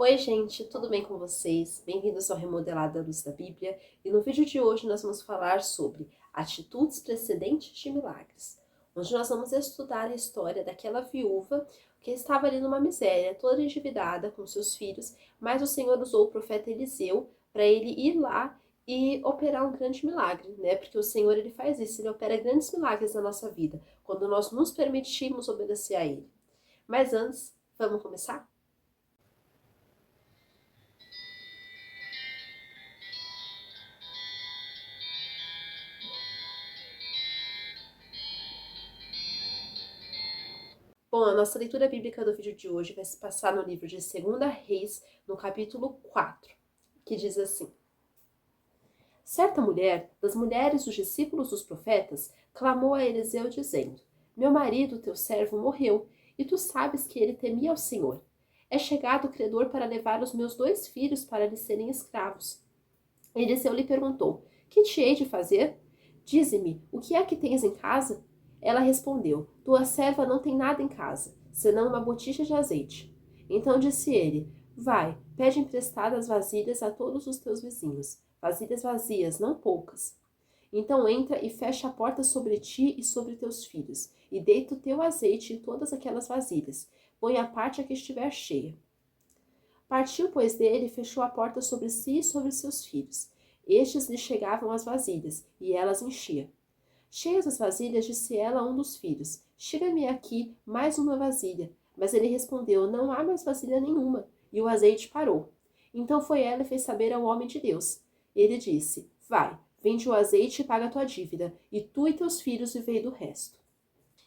Oi, gente, tudo bem com vocês? Bem-vindos ao Remodelado à Luz da Bíblia. E no vídeo de hoje nós vamos falar sobre atitudes precedentes de milagres, onde nós vamos estudar a história daquela viúva que estava ali numa miséria, toda endividada com seus filhos, mas o Senhor usou o profeta Eliseu para ele ir lá e operar um grande milagre, né? Porque o Senhor, ele faz isso, ele opera grandes milagres na nossa vida, quando nós nos permitimos obedecer a ele. Mas antes, vamos começar? Bom, a nossa leitura bíblica do vídeo de hoje vai se passar no livro de 2 Reis, no capítulo 4, que diz assim: Certa mulher, das mulheres dos discípulos dos profetas, clamou a Eliseu dizendo: Meu marido, teu servo, morreu, e tu sabes que ele temia ao Senhor. É chegado o credor para levar os meus 2 filhos para lhe serem escravos. Eliseu lhe perguntou: Que te hei de fazer? Dize-me, o que é que tens em casa? Ela respondeu: Tua serva não tem nada em casa, senão uma botija de azeite. Então disse ele: Vai, pede emprestadas vasilhas a todos os teus vizinhos, vasilhas vazias, não poucas. Então entra e fecha a porta sobre ti e sobre teus filhos, e deita o teu azeite em todas aquelas vasilhas. Põe a parte a que estiver cheia. Partiu, pois, dele e fechou a porta sobre si e sobre seus filhos. Estes lhe chegavam as vasilhas, e elas enchia. Cheias as vasilhas, disse ela a um dos filhos: Chega-me aqui mais uma vasilha. Mas ele respondeu: Não há mais vasilha nenhuma. E o azeite parou. Então foi ela e fez saber ao homem de Deus. Ele disse: Vai, vende o azeite e paga a tua dívida, e tu e teus filhos vivei do resto.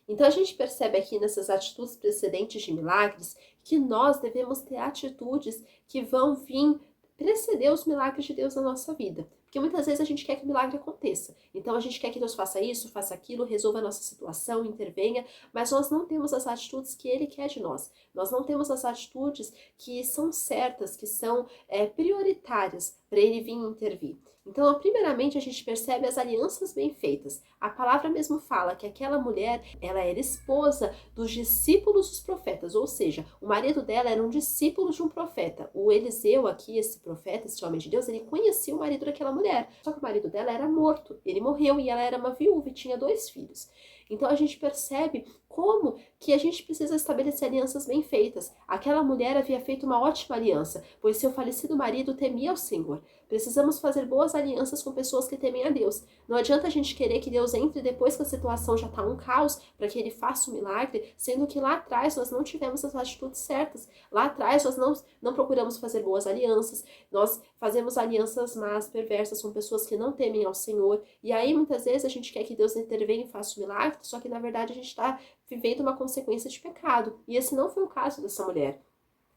Então a gente percebe aqui nessas atitudes precedentes de milagres que nós devemos ter atitudes que vão vir preceder os milagres de Deus na nossa vida. Porque muitas vezes a gente quer que o milagre aconteça. Então a gente quer que Deus faça isso, faça aquilo, resolva a nossa situação, intervenha, mas nós não temos as atitudes que Ele quer de nós. Nós não temos as atitudes que são certas, que são prioritárias para Ele vir intervir. Então, primeiramente, a gente percebe as alianças bem feitas. A palavra mesmo fala que aquela mulher, ela era esposa dos discípulos dos profetas, ou seja, o marido dela era um discípulo de um profeta. O Eliseu aqui, esse profeta, esse homem de Deus, ele conhecia o marido daquela mulher. Só que o marido dela era morto, ele morreu e ela era uma viúva e tinha 2 filhos. Então a gente percebe como que a gente precisa estabelecer alianças bem feitas. Aquela mulher havia feito uma ótima aliança, pois seu falecido marido temia ao Senhor. Precisamos fazer boas alianças com pessoas que temem a Deus. Não adianta a gente querer que Deus entre depois que a situação já está um caos, para que Ele faça um milagre, sendo que lá atrás nós não tivemos as atitudes certas. Lá atrás nós não procuramos fazer boas alianças, nós fazemos alianças más, perversas com pessoas que não temem ao Senhor. E aí muitas vezes a gente quer que Deus intervenha e faça um milagre, só que na verdade a gente está vivendo uma consequência de pecado. E esse não foi o caso dessa mulher,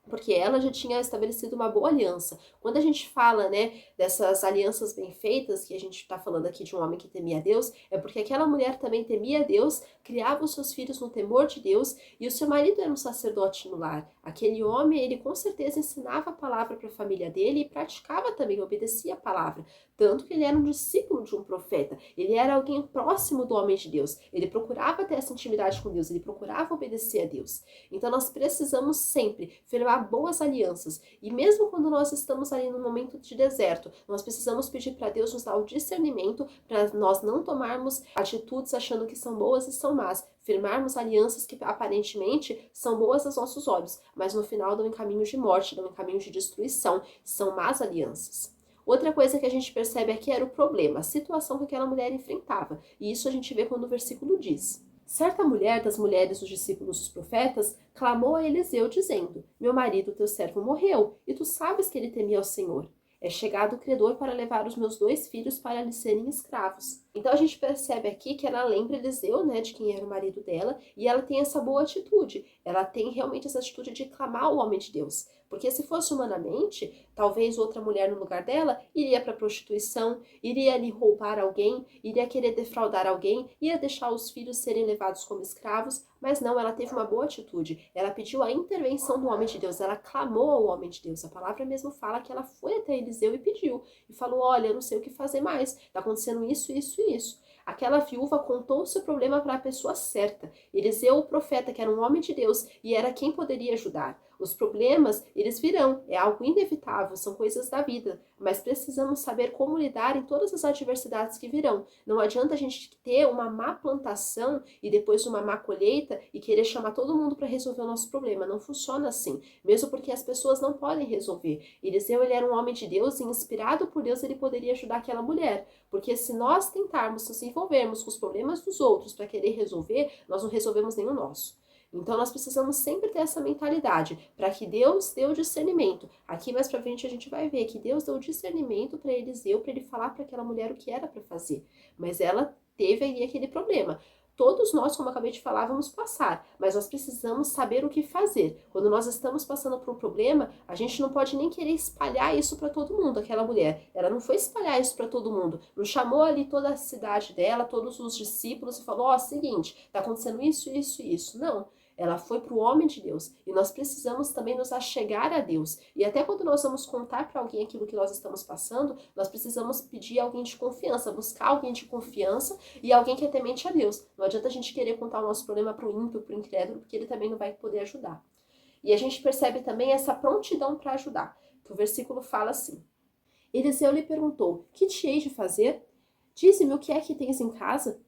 porque ela já tinha estabelecido uma boa aliança. Quando a gente fala, né, dessas alianças bem feitas, que a gente está falando aqui de um homem que temia a Deus, é porque aquela mulher também temia a Deus, criava os seus filhos no temor de Deus, e o seu marido era um sacerdote no lar. Aquele homem, ele com certeza ensinava a palavra para a família dele e praticava também, obedecia a palavra. Tanto que ele era um discípulo de um profeta, ele era alguém próximo do homem de Deus, ele procurava ter essa intimidade com Deus, ele procurava obedecer a Deus. Então nós precisamos sempre firmar boas alianças. E mesmo quando nós estamos ali no momento de deserto, nós precisamos pedir para Deus nos dar o discernimento para nós não tomarmos atitudes achando que são boas e são más. Firmarmos alianças que aparentemente são boas aos nossos olhos, mas no final dão em caminhos de morte, dão em caminhos de destruição. São más alianças. Outra coisa que a gente percebe aqui era o problema, a situação que aquela mulher enfrentava. E isso a gente vê quando o versículo diz: Certa mulher das mulheres dos discípulos dos profetas clamou a Eliseu, dizendo: Meu marido, teu servo, morreu, e tu sabes que ele temia ao Senhor. É chegado o credor para levar os meus 2 filhos para lhe serem escravos. Então a gente percebe aqui que ela lembra Eliseu, né, de quem era o marido dela, e ela tem essa boa atitude. Ela tem realmente essa atitude de clamar ao homem de Deus. Porque se fosse humanamente, talvez outra mulher no lugar dela iria para a prostituição, iria ali roubar alguém, iria querer defraudar alguém, ia deixar os filhos serem levados como escravos, mas não, ela teve uma boa atitude. Ela pediu a intervenção do homem de Deus, ela clamou ao homem de Deus. A palavra mesmo fala que ela foi até Eliseu e pediu, e falou: olha, eu não sei o que fazer mais, está acontecendo isso, isso e isso. Aquela viúva contou o seu problema para a pessoa certa. Eliseu, o profeta, que era um homem de Deus e era quem poderia ajudar. Os problemas, eles virão, é algo inevitável, são coisas da vida, mas precisamos saber como lidar em todas as adversidades que virão. Não adianta a gente ter uma má plantação e depois uma má colheita e querer chamar todo mundo para resolver o nosso problema. Não funciona assim, mesmo porque as pessoas não podem resolver. Eliseu, ele era um homem de Deus e inspirado por Deus, ele poderia ajudar aquela mulher, porque se nós tentarmos nos envolvermos com os problemas dos outros para querer resolver, nós não resolvemos nenhum nosso. Então nós precisamos sempre ter essa mentalidade, para que Deus dê o discernimento. Aqui mais pra frente a gente vai ver que Deus deu o discernimento para Eliseu, para ele falar para aquela mulher o que era para fazer. Mas ela teve aí aquele problema. Todos nós, como eu acabei de falar, vamos passar, mas nós precisamos saber o que fazer. Quando nós estamos passando por um problema, a gente não pode nem querer espalhar isso para todo mundo. Aquela mulher, ela não foi espalhar isso para todo mundo, não chamou ali toda a cidade dela, todos os discípulos e falou: ó, seguinte, tá acontecendo isso, isso e isso. Não. Ela foi para o homem de Deus e nós precisamos também nos achegar a Deus. E até quando nós vamos contar para alguém aquilo que nós estamos passando, nós precisamos pedir alguém de confiança, buscar alguém de confiança e alguém que é temente a Deus. Não adianta a gente querer contar o nosso problema para o ímpio, para o incrédulo, porque ele também não vai poder ajudar. E a gente percebe também essa prontidão para ajudar, que o versículo fala assim: Eliseu lhe perguntou: que te hei de fazer? Dize-me o que é que tens em casa?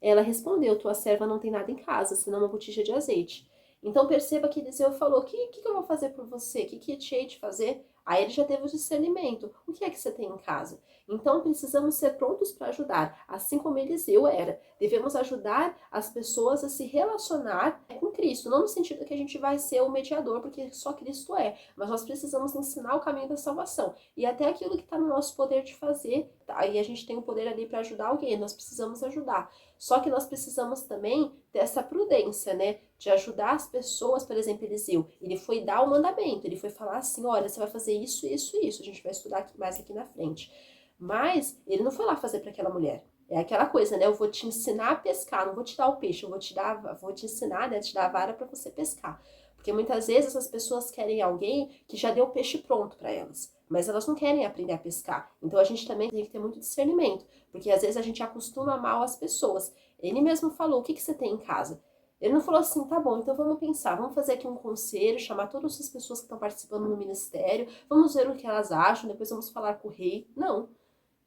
Ela respondeu: tua serva não tem nada em casa, senão uma botija de azeite. Então perceba que Eliseu falou: o que eu vou fazer por você? O que te hei de fazer? Aí ele já teve o discernimento. O que é que você tem em casa? Então precisamos ser prontos para ajudar, assim como Eliseu era. Devemos ajudar as pessoas a se relacionar com Cristo, não no sentido que a gente vai ser o mediador, porque só Cristo é, mas nós precisamos ensinar o caminho da salvação. E até aquilo que está no nosso poder de fazer, tá? E a gente tem o poder ali para ajudar alguém, nós precisamos ajudar. Só que nós precisamos também ter essa prudência, né? De ajudar as pessoas. Por exemplo, Eliseu, ele foi dar o mandamento, ele foi falar assim: olha, você vai fazer isso, isso, isso. A gente vai estudar mais aqui na frente. Mas ele não foi lá fazer para aquela mulher. É aquela coisa, né? Eu vou te ensinar a pescar, não vou te dar o peixe, vou te ensinar, né? Te dar a vara para você pescar. Porque muitas vezes essas pessoas querem alguém que já deu o peixe pronto para elas, mas elas não querem aprender a pescar. Então a gente também tem que ter muito discernimento, porque às vezes a gente acostuma mal as pessoas. Ele mesmo falou: o que você tem em casa? Ele não falou assim: tá bom, então vamos pensar, vamos fazer aqui um conselho, chamar todas as pessoas que estão participando no ministério, vamos ver o que elas acham, depois vamos falar com o rei. Não.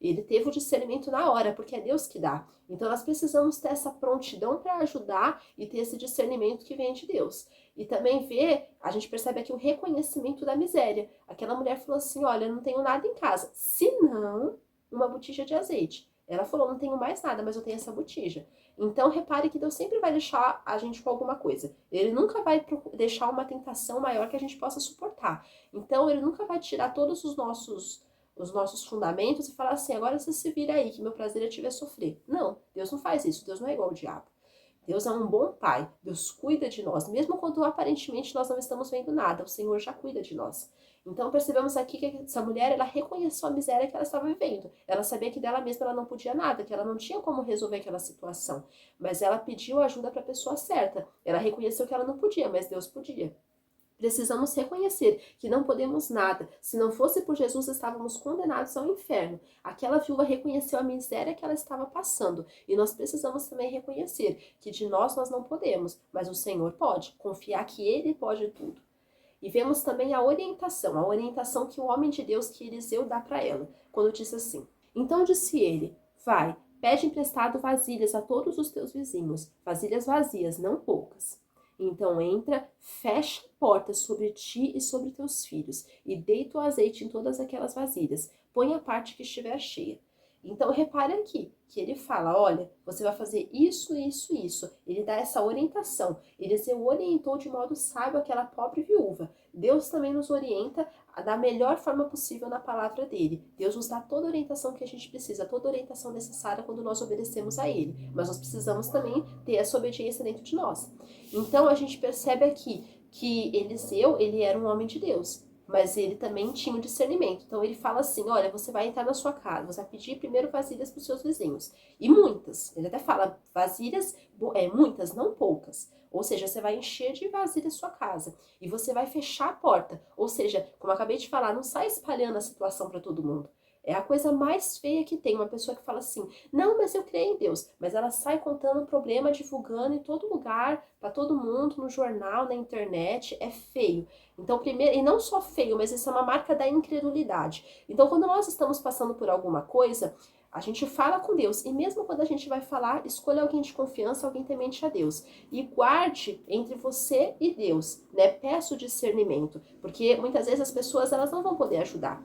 Ele teve o discernimento na hora, porque é Deus que dá. Então nós precisamos ter essa prontidão para ajudar e ter esse discernimento que vem de Deus. E também ver, a gente percebe aqui o reconhecimento da miséria. Aquela mulher falou assim: olha, eu não tenho nada em casa, senão uma botija de azeite. Ela falou: não tenho mais nada, mas eu tenho essa botija. Então repare que Deus sempre vai deixar a gente com alguma coisa. Ele nunca vai deixar uma tentação maior que a gente possa suportar. Então ele nunca vai tirar todos os nossos fundamentos e falar assim: agora você se vira aí, que meu prazer é te ver sofrer. Não, Deus não faz isso, Deus não é igual ao diabo. Deus é um bom pai, Deus cuida de nós, mesmo quando aparentemente nós não estamos vendo nada, o Senhor já cuida de nós. Então percebemos aqui que essa mulher, ela reconheceu a miséria que ela estava vivendo. Ela sabia que dela mesma ela não podia nada, que ela não tinha como resolver aquela situação. Mas ela pediu ajuda para a pessoa certa. Ela reconheceu que ela não podia, mas Deus podia. Precisamos reconhecer que não podemos nada. Se não fosse por Jesus, estávamos condenados ao inferno. Aquela viúva reconheceu a miséria que ela estava passando. E nós precisamos também reconhecer que de nós não podemos, mas o Senhor pode. Confiar que Ele pode tudo. E vemos também a orientação que o homem de Deus, que Eliseu, dá para ela, quando diz assim: então disse ele: vai, pede emprestado vasilhas a todos os teus vizinhos, vasilhas vazias, não poucas. Então entra, fecha a porta sobre ti e sobre teus filhos, e deita o azeite em todas aquelas vasilhas, põe a parte que estiver cheia. Então repare aqui, que ele fala: olha, você vai fazer isso, isso, isso. Ele dá essa orientação. Eliseu orientou de modo sábio aquela pobre viúva. Deus também nos orienta da melhor forma possível na palavra dele. Deus nos dá toda a orientação que a gente precisa, toda a orientação necessária quando nós obedecemos a ele. Mas nós precisamos também ter essa obediência dentro de nós. Então a gente percebe aqui que Eliseu, ele era um homem de Deus, mas ele também tinha um discernimento. Então ele fala assim: olha, você vai entrar na sua casa, você vai pedir primeiro vasilhas para os seus vizinhos. E muitas, ele até fala vasilhas, muitas, não poucas. Ou seja, você vai encher de vasilhas sua casa. E você vai fechar a porta. Ou seja, como eu acabei de falar, não sai espalhando a situação para todo mundo. É a coisa mais feia que tem, uma pessoa que fala assim, não, mas eu creio em Deus, mas ela sai contando problema, divulgando em todo lugar, para todo mundo, no jornal, na internet, é feio. Então, primeiro, e não só feio, mas isso é uma marca da incredulidade. Então, quando nós estamos passando por alguma coisa, a gente fala com Deus, e mesmo quando a gente vai falar, escolha alguém de confiança, alguém temente a Deus. E guarde entre você e Deus, né? Peça o discernimento, porque muitas vezes as pessoas elas não vão poder ajudar.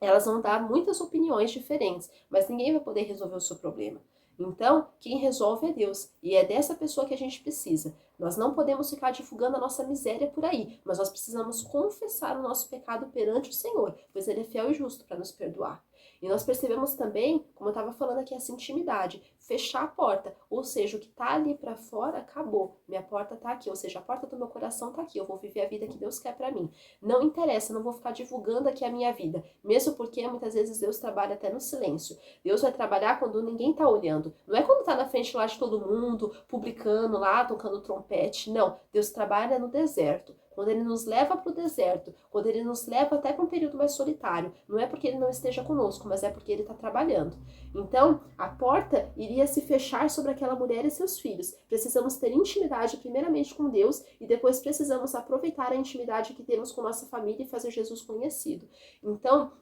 Elas vão dar muitas opiniões diferentes, mas ninguém vai poder resolver o seu problema. Então, quem resolve é Deus, e é dessa pessoa que a gente precisa. Nós não podemos ficar divulgando a nossa miséria por aí, mas nós precisamos confessar o nosso pecado perante o Senhor, pois Ele é fiel e justo para nos perdoar. E nós percebemos também, como eu estava falando aqui, essa intimidade, fechar a porta, ou seja, o que está ali para fora acabou, minha porta está aqui, ou seja, a porta do meu coração está aqui, eu vou viver a vida que Deus quer para mim. Não interessa, não vou ficar divulgando aqui a minha vida, mesmo porque muitas vezes Deus trabalha até no silêncio. Deus vai trabalhar quando ninguém está olhando, não é quando está na frente lá de todo mundo, publicando lá, tocando trompete, não. Deus trabalha no deserto. Quando Ele nos leva para o deserto, quando Ele nos leva até para um período mais solitário, não é porque Ele não esteja conosco, mas é porque Ele está trabalhando. Então, a porta iria se fechar sobre aquela mulher e seus filhos. Precisamos ter intimidade primeiramente com Deus e depois precisamos aproveitar a intimidade que temos com nossa família e fazer Jesus conhecido. Então,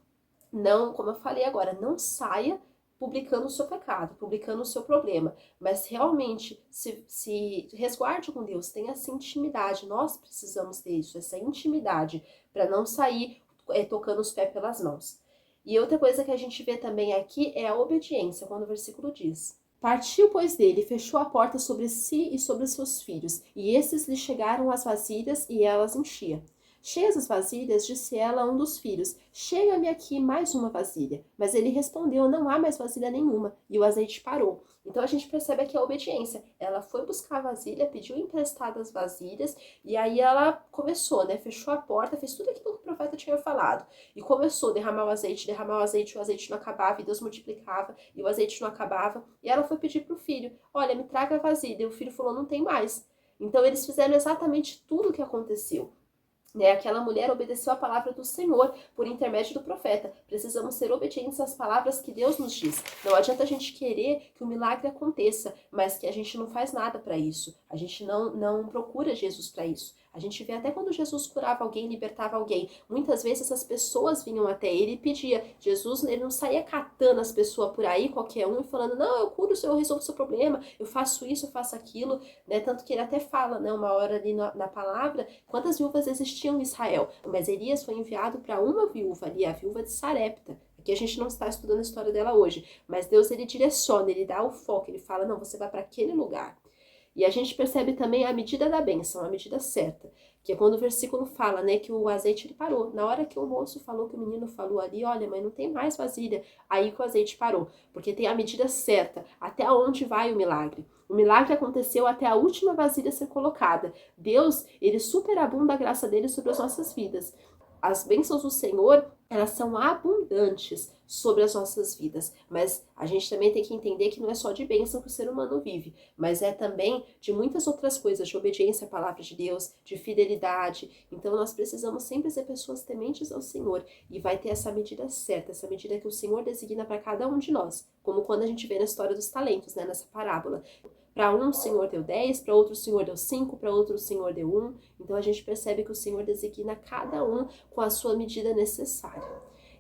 não, como eu falei agora, não saia publicando o seu pecado, publicando o seu problema, mas realmente se resguarde com Deus, tenha essa intimidade, nós precisamos ter isso, essa intimidade, para não sair tocando os pés pelas mãos. E outra coisa que a gente vê também aqui é a obediência, quando o versículo diz: Partiu, pois, dele, fechou a porta sobre si e sobre seus filhos, e esses lhe chegaram as vasilhas, e elas enchia. Cheias as vasilhas, disse ela a um dos filhos, chega-me aqui mais uma vasilha. Mas ele respondeu, não há mais vasilha nenhuma, e o azeite parou. Então a gente percebe aqui a obediência. Ela foi buscar a vasilha, pediu emprestadas vasilhas, e aí ela começou, né? Fechou a porta, fez tudo aquilo que o profeta tinha falado. E começou a derramar o azeite, o azeite não acabava, e Deus multiplicava, e o azeite não acabava. E ela foi pedir para o filho, olha, me traga a vasilha. E o filho falou, não tem mais. Então eles fizeram exatamente tudo o que aconteceu. Aquela mulher obedeceu a palavra do Senhor por intermédio do profeta. Precisamos ser obedientes às palavras que Deus nos diz. Não adianta a gente querer que o milagre aconteça, mas que a gente não faz nada para isso. A gente não procura Jesus para isso. A gente vê até quando Jesus curava alguém, libertava alguém. Muitas vezes essas pessoas vinham até ele e pedia. Jesus, ele não saía catando as pessoas por aí, qualquer um, e falando, não, eu curo, eu resolvo o seu problema, eu faço isso, eu faço aquilo. Tanto que ele até fala, uma hora ali na palavra, quantas viúvas existiam em Israel. Mas Elias foi enviado para uma viúva ali, a viúva de Sarepta. Aqui a gente não está estudando a história dela hoje, mas Deus, ele direciona, ele dá o foco, ele fala, não, você vai para aquele lugar. E a gente percebe também a medida da bênção, a medida certa, que é quando o versículo fala, que o azeite ele parou. Na hora que o moço falou, que o menino falou ali, olha, mãe, não tem mais vasilha, aí que o azeite parou, porque tem a medida certa, até onde vai o milagre. O milagre aconteceu até a última vasilha ser colocada. Deus, ele superabunda a graça dele sobre as nossas vidas. As bênçãos do Senhor, elas são abundantes sobre as nossas vidas, mas a gente também tem que entender que não é só de bênção que o ser humano vive, mas é também de muitas outras coisas, de obediência à palavra de Deus, de fidelidade. Então nós precisamos sempre ser pessoas tementes ao Senhor, e vai ter essa medida certa, essa medida que o Senhor designa para cada um de nós, como quando a gente vê na história dos talentos, nessa parábola. Para um o Senhor deu 10, para outro o Senhor deu 5, para outro o Senhor deu 1. Então a gente percebe que o Senhor designa cada um com a sua medida necessária.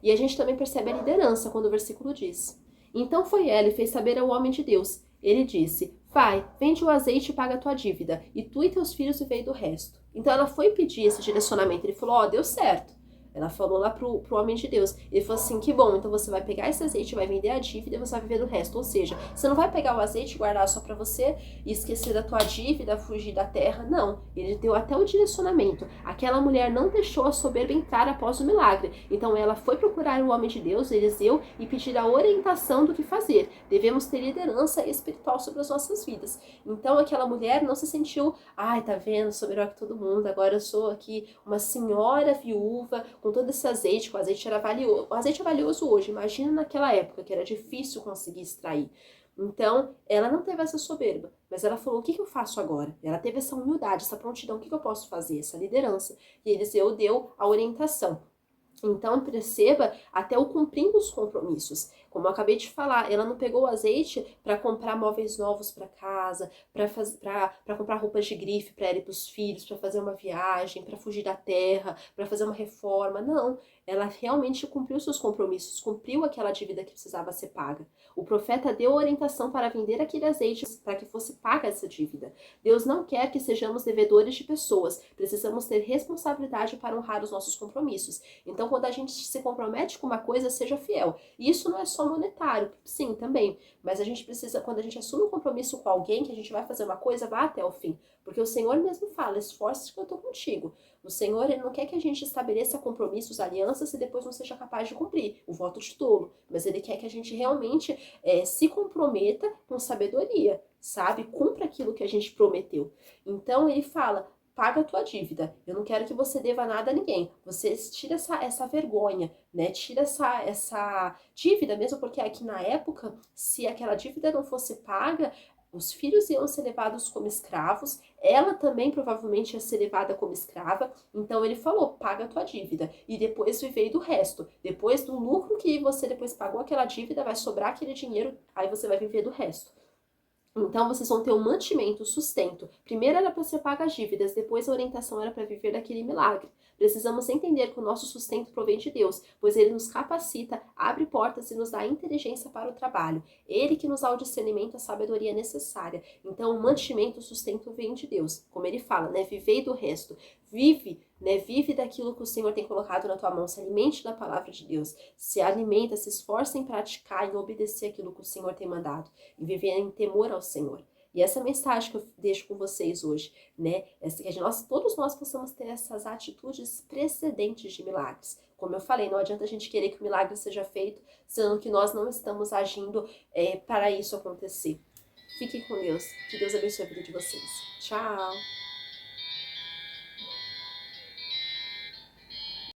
E a gente também percebe a liderança quando o versículo diz: Então foi ela e fez saber ao homem de Deus. Ele disse, vai, vende o azeite e paga a tua dívida, e tu e teus filhos vivei do resto. Então ela foi pedir esse direcionamento, ele falou, deu certo. Ela falou lá pro homem de Deus. Ele falou assim, que bom, então você vai pegar esse azeite, vai vender a dívida e você vai viver do resto. Ou seja, você não vai pegar o azeite e guardar só pra você e esquecer da tua dívida, fugir da terra. Não, ele deu até o direcionamento. Aquela mulher não deixou a soberba entrar após o milagre. Então ela foi procurar o homem de Deus, Eliseu, e pedir a orientação do que fazer. Devemos ter liderança espiritual sobre as nossas vidas. Então aquela mulher não se sentiu, tá vendo, sou melhor que todo mundo, agora eu sou aqui uma senhora viúva, com todo esse azeite, que o azeite era valioso. O azeite é valioso hoje, imagina naquela época, que era difícil conseguir extrair. Então, ela não teve essa soberba, mas ela falou, o que eu faço agora? Ela teve essa humildade, essa prontidão, o que eu posso fazer? Essa liderança. E Eliseu deu a orientação. Então, perceba até o cumprindo os compromissos. Como eu acabei de falar, ela não pegou o azeite para comprar móveis novos para casa, para comprar roupas de grife para ela e para os filhos, para fazer uma viagem, para fugir da terra, para fazer uma reforma. Não, ela realmente cumpriu seus compromissos, cumpriu aquela dívida que precisava ser paga. O profeta deu orientação para vender aquele azeite para que fosse paga essa dívida. Deus não quer que sejamos devedores de pessoas. Precisamos ter responsabilidade para honrar os nossos compromissos. Então, quando a gente se compromete com uma coisa, seja fiel. E isso não é só monetário, sim, também. Mas a gente precisa, quando a gente assume um compromisso com alguém, que a gente vai fazer uma coisa, vá até o fim. Porque o Senhor mesmo fala, esforce-se que eu estou contigo. O Senhor, ele não quer que a gente estabeleça compromissos, alianças e depois não seja capaz de cumprir. O voto de tolo. Mas ele quer que a gente realmente se comprometa com sabedoria, sabe? Cumpra aquilo que a gente prometeu. Então, ele fala, paga a tua dívida. Eu não quero que você deva nada a ninguém. Você tira essa vergonha, né? Tira essa dívida, mesmo porque aqui na época, se aquela dívida não fosse paga, os filhos iam ser levados como escravos, ela também provavelmente ia ser levada como escrava. Então ele falou, paga a tua dívida e depois vivei do resto. Depois do lucro que você depois pagou aquela dívida, vai sobrar aquele dinheiro, aí você vai viver do resto. Então vocês vão ter um mantimento, sustento. Primeiro era para ser paga as dívidas, depois a orientação era para viver daquele milagre. Precisamos entender que o nosso sustento provém de Deus, pois Ele nos capacita, abre portas e nos dá inteligência para o trabalho. Ele que nos dá o discernimento, a sabedoria necessária. Então o mantimento, o sustento vem de Deus. Como Ele fala, né? Vivei do resto. Vive, né? Vive daquilo que o Senhor tem colocado na tua mão. Se alimente da palavra de Deus. Se alimenta, se esforça em praticar e obedecer aquilo que o Senhor tem mandado. E viver em temor ao Senhor. E essa mensagem que eu deixo com vocês hoje, né? Todos nós possamos ter essas atitudes precedentes de milagres. Como eu falei, não adianta a gente querer que o milagre seja feito, sendo que nós não estamos agindo para isso acontecer. Fiquem com Deus. Que Deus abençoe a vida de vocês. Tchau!